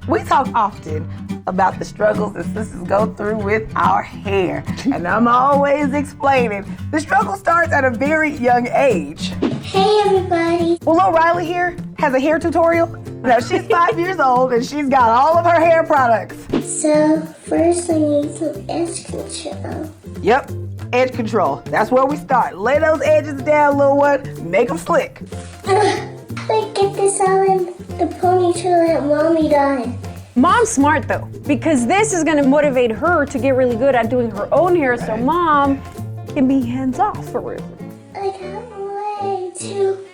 We talk often about the struggles that sisters go through with our hair. And I'm always explaining, the struggle starts at a very young age. Hey everybody. Well, little Riley here has a hair tutorial. Now she's 5 years old and she's got all of her hair products. So first I need some edge control. Yep, edge control. That's where we start. Lay those edges down, little one. Make them slick. Wait, get this all in the ponytail that Mommy dyed. Mom's smart though, because this is gonna motivate her to get really good at doing her own hair so Mom can be hands off for real. I got way too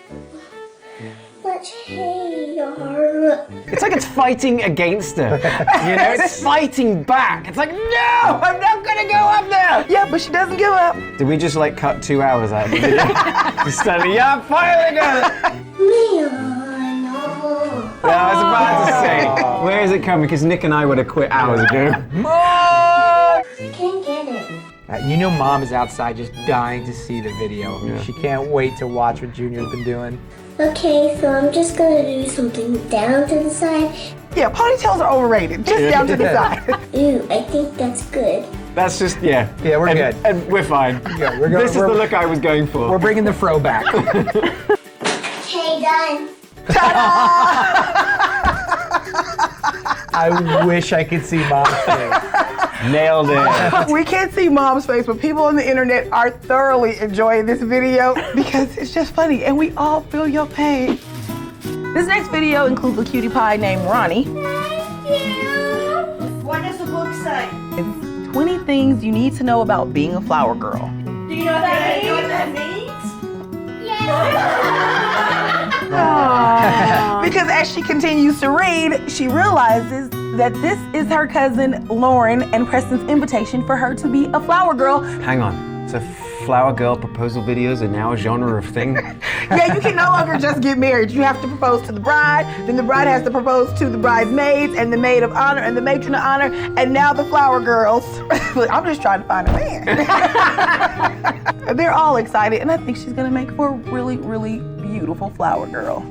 much hair. It's like it's fighting against her. You know, it's fighting back. It's like, no, I'm not gonna go up there. Yeah, but she doesn't give up. Did we just like cut 2 hours out of the video? Just standing, yeah, I finally got it. No. Yeah, I was about to say, where is it coming? Because Nick and I would have quit hours ago. I can't get it. You know Mom is outside just dying to see the video. Yeah. She can't wait to watch what Junior's been doing. Okay, so I'm just gonna do something down to the side. Yeah, ponytails are overrated. Just down to the side. Ooh, I think that's good. That's just, yeah. Yeah, we're good. And we're fine. Yeah, This is the look I was going for. We're bringing the fro back. Okay, done. I wish I could see Mom's face. Nailed it. We can't see Mom's face, but people on the internet are thoroughly enjoying this video because it's just funny and we all feel your pain. This next video includes a cutie pie named Ronnie. What does the book say? It's 20 things you need to know about being a flower girl. Do you know what that means? Because as she continues to read, she realizes that this is her cousin Lauren and Preston's invitation for her to be a flower girl. Hang on. So flower girl proposal videos are now a genre of thing? Yeah, you can no longer just get married. You have to propose to the bride, then the bride has to propose to the bridesmaids and the maid of honor and the matron of honor, and now the flower girls. I'm just trying to find a man. They're all excited, and I think she's gonna make for a really, really beautiful flower girl.